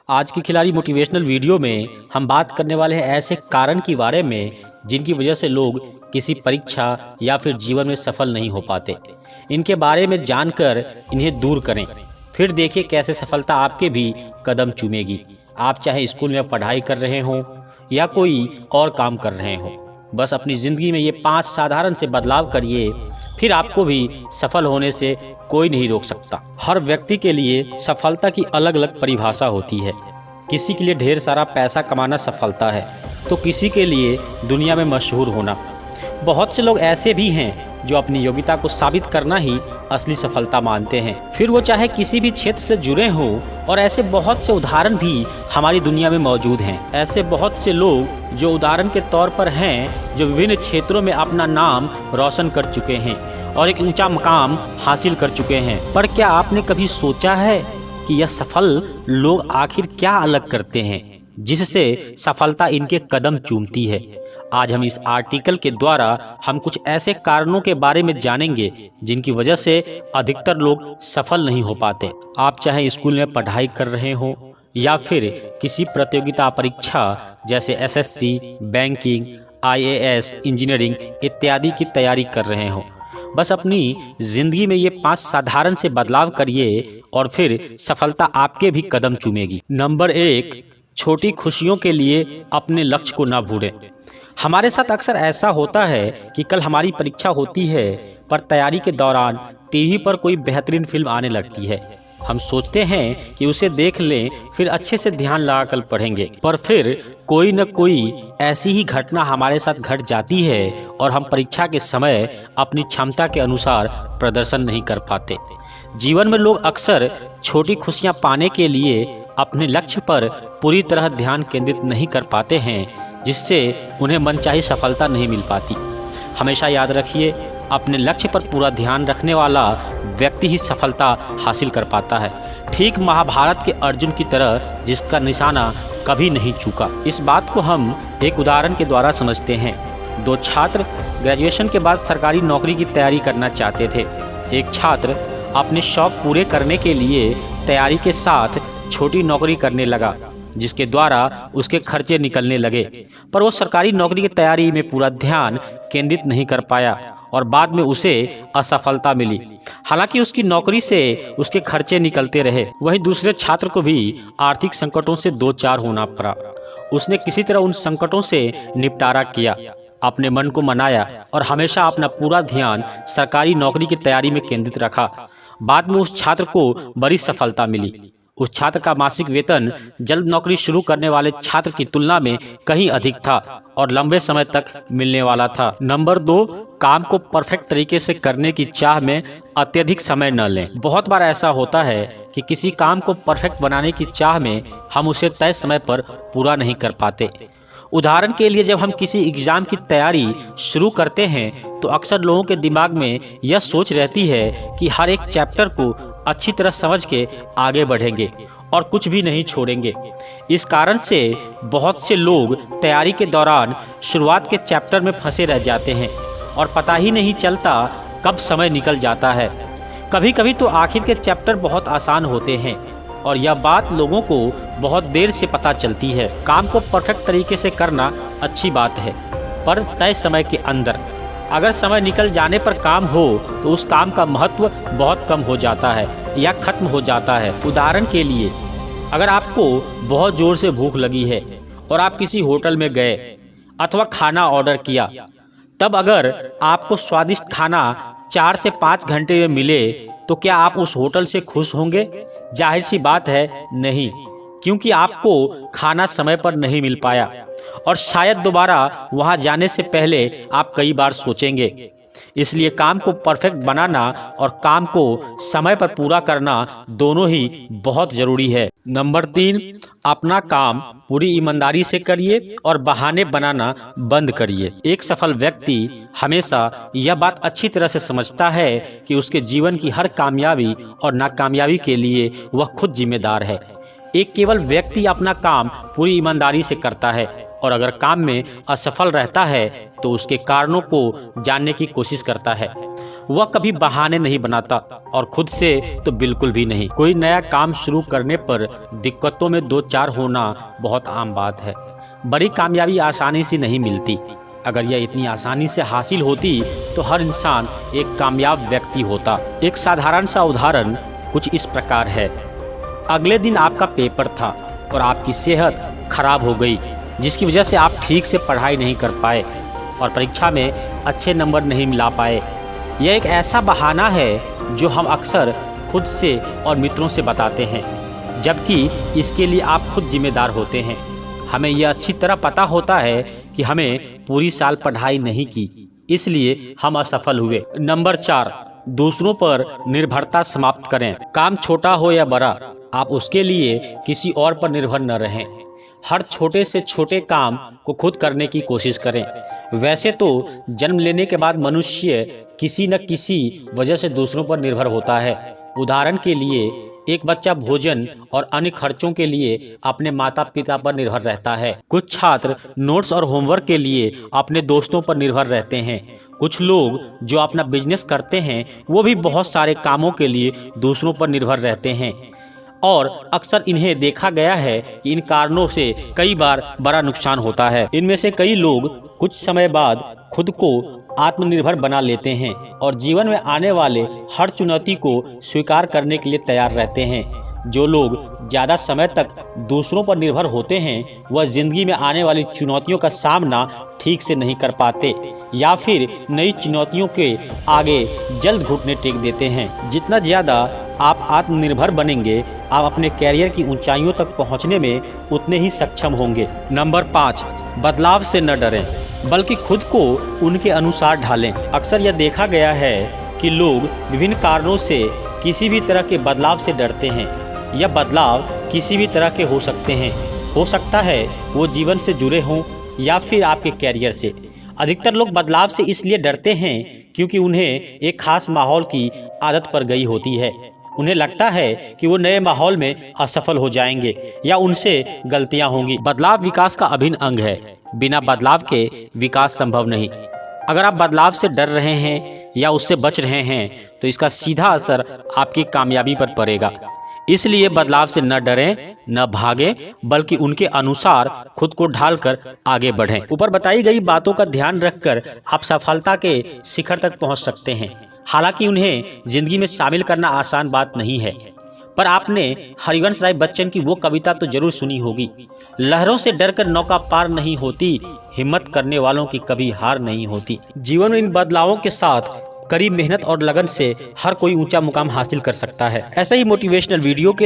आज की खिलाड़ी मोटिवेशनल वीडियो में हम बात करने वाले हैं ऐसे कारण के बारे में जिनकी वजह से लोग किसी परीक्षा या फिर जीवन में सफल नहीं हो पाते। इनके बारे में जानकर इन्हें दूर करें, फिर देखिए कैसे सफलता आपके भी कदम चूमेगी। आप चाहे स्कूल में पढ़ाई कर रहे हों या कोई और काम कर रहे हों, बस अपनी ज़िंदगी में ये 5 साधारण से बदलाव करिए, फिर आपको भी सफल होने से कोई नहीं रोक सकता। हर व्यक्ति के लिए सफलता की अलग अलग परिभाषा होती है। किसी के लिए ढेर सारा पैसा कमाना सफलता है, तो किसी के लिए दुनिया में मशहूर होना। बहुत से लोग ऐसे भी हैं जो अपनी योग्यता को साबित करना ही असली सफलता मानते हैं, फिर वो चाहे किसी भी क्षेत्र से जुड़े हों। और ऐसे बहुत से उदाहरण भी हमारी दुनिया में मौजूद हैं। ऐसे बहुत से लोग जो उदाहरण के तौर पर हैं, जो विभिन्न क्षेत्रों में अपना नाम रोशन कर चुके हैं और एक ऊंचा मुकाम हासिल कर चुके हैं। पर क्या आपने कभी सोचा है कि यह सफल लोग आखिर क्या अलग करते हैं जिससे सफलता इनके कदम चूमती है? आज हम इस आर्टिकल के द्वारा हम कुछ ऐसे कारणों के बारे में जानेंगे जिनकी वजह से अधिकतर लोग सफल नहीं हो पाते। आप चाहे स्कूल में पढ़ाई कर रहे हो या फिर किसी प्रतियोगिता परीक्षा जैसे एसएससी, बैंकिंग, आईएएस, इंजीनियरिंग इत्यादि की तैयारी कर रहे हो, बस अपनी जिंदगी में ये 5 साधारण से बदलाव करिए और फिर सफलता आपके भी कदम चूमेगी। नंबर 1, छोटी खुशियों के लिए अपने लक्ष्य को ना भूलें। हमारे साथ अक्सर ऐसा होता है कि कल हमारी परीक्षा होती है, पर तैयारी के दौरान टीवी पर कोई बेहतरीन फिल्म आने लगती है। हम सोचते हैं कि उसे देख लें, फिर अच्छे से ध्यान लगाकर पढ़ेंगे, पर फिर कोई न कोई ऐसी ही घटना हमारे साथ घट जाती है और हम परीक्षा के समय अपनी क्षमता के अनुसार प्रदर्शन नहीं कर पाते। जीवन में लोग अक्सर छोटी खुशियां पाने के लिए अपने लक्ष्य पर पूरी तरह ध्यान केंद्रित नहीं कर पाते हैं, जिससे उन्हें मनचाही सफलता नहीं मिल पाती। हमेशा याद रखिए, अपने लक्ष्य पर पूरा ध्यान रखने वाला व्यक्ति ही सफलता हासिल कर पाता है, ठीक महाभारत के अर्जुन की तरह जिसका निशाना कभी नहीं चूका। इस बात को हम एक उदाहरण के द्वारा समझते हैं। 2 छात्र ग्रेजुएशन के बाद सरकारी नौकरी की तैयारी करना चाहते थे। एक छात्र अपने शौक पूरे करने के लिए तैयारी के साथ छोटी नौकरी करने लगा, जिसके द्वारा उसके खर्चे निकलने लगे, पर वो सरकारी नौकरी की तैयारी में पूरा ध्यान केंद्रित नहीं कर पाया और बाद में उसे असफलता मिली। हालांकि उसकी नौकरी से उसके खर्चे निकलते रहे। वहीं दूसरे छात्र को भी आर्थिक संकटों से 2-4 होना पड़ा। उसने किसी तरह उन संकटों से निपटारा किया, अपने मन को मनाया और हमेशा अपना पूरा ध्यान सरकारी नौकरी की तैयारी में केंद्रित रखा। बाद में उस छात्र को बड़ी सफलता मिली। उस छात्र का मासिक वेतन जल्द नौकरी शुरू करने वाले छात्र की तुलना में कहीं अधिक था और लंबे समय तक मिलने वाला था। नंबर 2, काम को परफेक्ट तरीके से करने की चाह में अत्यधिक समय न लें। बहुत बार ऐसा होता है कि किसी काम को परफेक्ट बनाने की चाह में हम उसे तय समय पर पूरा नहीं कर पाते। उदाहरण के लिए, जब हम किसी एग्जाम की तैयारी शुरू करते हैं तो अक्सर लोगों के दिमाग में यह सोच रहती है कि हर एक चैप्टर को अच्छी तरह समझ के आगे बढ़ेंगे और कुछ भी नहीं छोड़ेंगे। इस कारण से बहुत से लोग तैयारी के दौरान शुरुआत के चैप्टर में फंसे रह जाते हैं और पता ही नहीं चलता कब समय निकल जाता है। कभी कभी तो आखिर के चैप्टर बहुत आसान होते हैं और यह बात लोगों को बहुत देर से पता चलती है। काम को परफेक्ट तरीके से करना अच्छी बात है, पर तय समय के अंदर। अगर समय निकल जाने पर काम हो तो उस काम का महत्व बहुत कम हो जाता है या खत्म हो जाता है। उदाहरण के लिए, अगर आपको बहुत जोर से भूख लगी है और आप किसी होटल में गए अथवा खाना ऑर्डर किया, तब अगर आपको स्वादिष्ट खाना 4 से 5 घंटे में मिले तो क्या आप उस होटल से खुश होंगे? जाहिर सी बात है, नहीं, क्योंकि आपको खाना समय पर नहीं मिल पाया और शायद दोबारा वहां जाने से पहले आप कई बार सोचेंगे। इसलिए काम को परफेक्ट बनाना और काम को समय पर पूरा करना दोनों ही बहुत जरूरी है। नंबर 3, अपना काम पूरी ईमानदारी से करिए और बहाने बनाना बंद करिए। एक सफल व्यक्ति हमेशा यह बात अच्छी तरह से समझता है कि उसके जीवन की हर कामयाबी और नाकामयाबी के लिए वह खुद जिम्मेदार है। एक केवल व्यक्ति अपना काम पूरी ईमानदारी से करता है और अगर काम में असफल रहता है तो उसके कारणों को जानने की कोशिश करता है। वह कभी बहाने नहीं बनाता और खुद से तो बिल्कुल भी नहीं। कोई नया काम शुरू करने पर दिक्कतों में दो चार होना बहुत आम बात है। बड़ी कामयाबी आसानी से नहीं मिलती। अगर यह इतनी आसानी से हासिल होती तो हर इंसान एक कामयाब व्यक्ति होता। एक साधारण सा उदाहरण कुछ इस प्रकार है। अगले दिन आपका पेपर था और आपकी सेहत खराब हो गई, जिसकी वजह से आप ठीक से पढ़ाई नहीं कर पाए और परीक्षा में अच्छे नंबर नहीं मिला पाए। यह एक ऐसा बहाना है जो हम अक्सर खुद से और मित्रों से बताते हैं, जबकि इसके लिए आप खुद जिम्मेदार होते हैं। हमें यह अच्छी तरह पता होता है कि हमें पूरी साल पढ़ाई नहीं की, इसलिए हम असफल हुए। नंबर 4, दूसरों पर निर्भरता समाप्त करें। काम छोटा हो या बड़ा, आप उसके लिए किसी और पर निर्भर न रहें। हर छोटे से छोटे काम को खुद करने की कोशिश करें। वैसे तो जन्म लेने के बाद मनुष्य किसी न किसी वजह से दूसरों पर निर्भर होता है। उदाहरण के लिए एक बच्चा भोजन और अन्य खर्चों के लिए अपने माता पिता पर निर्भर रहता है। कुछ छात्र नोट्स और होमवर्क के लिए अपने दोस्तों पर निर्भर रहते हैं। कुछ लोग जो अपना बिजनेस करते हैं वो भी बहुत सारे कामों के लिए दूसरों पर निर्भर रहते हैं और अक्सर इन्हें देखा गया है कि इन कारणों से कई बार बड़ा नुकसान होता है। इनमें से कई लोग कुछ समय बाद खुद को आत्मनिर्भर बना लेते हैं और जीवन में आने वाले हर चुनौती को स्वीकार करने के लिए तैयार रहते हैं। जो लोग ज़्यादा समय तक दूसरों पर निर्भर होते हैं वह जिंदगी में आने वाली चुनौतियों का सामना ठीक से नहीं कर पाते या फिर नई चुनौतियों के आगे जल्द घुटने टेक देते हैं। जितना ज़्यादा आप आत्मनिर्भर बनेंगे, आप अपने कैरियर की ऊंचाइयों तक पहुंचने में उतने ही सक्षम होंगे। नंबर 5, बदलाव से न डरें बल्कि खुद को उनके अनुसार ढालें। अक्सर यह देखा गया है कि लोग विभिन्न कारणों से किसी भी तरह के बदलाव से डरते हैं। यह बदलाव किसी भी तरह के हो सकते हैं। हो सकता है वो जीवन से जुड़े हों या फिर आपके कैरियर से। अधिकतर लोग बदलाव से इसलिए डरते हैं क्योंकि उन्हें एक खास माहौल की आदत पड़ गई होती है। उन्हें लगता है कि वो नए माहौल में असफल हो जाएंगे या उनसे गलतियां होंगी। बदलाव विकास का अभिन्न अंग है। बिना बदलाव के विकास संभव नहीं। अगर आप बदलाव से डर रहे हैं या उससे बच रहे हैं तो इसका सीधा असर आपकी कामयाबी पर पड़ेगा। इसलिए बदलाव से न डरें, न भागें, बल्कि उनके अनुसार खुद को ढालकर आगे बढ़ें। ऊपर बताई गई बातों का ध्यान रखकर आप सफलता के शिखर तक पहुंच सकते हैं। हालांकि उन्हें जिंदगी में शामिल करना आसान बात नहीं है, पर आपने हरिवंश राय बच्चन की वो कविता तो जरूर सुनी होगी, लहरों से डरकर नौका पार नहीं होती, हिम्मत करने वालों की कभी हार नहीं होती। जीवन में इन बदलावों के साथ कड़ी मेहनत और लगन से हर कोई ऊंचा मुकाम हासिल कर सकता है। ऐसा ही मोटिवेशनल वीडियो के लिए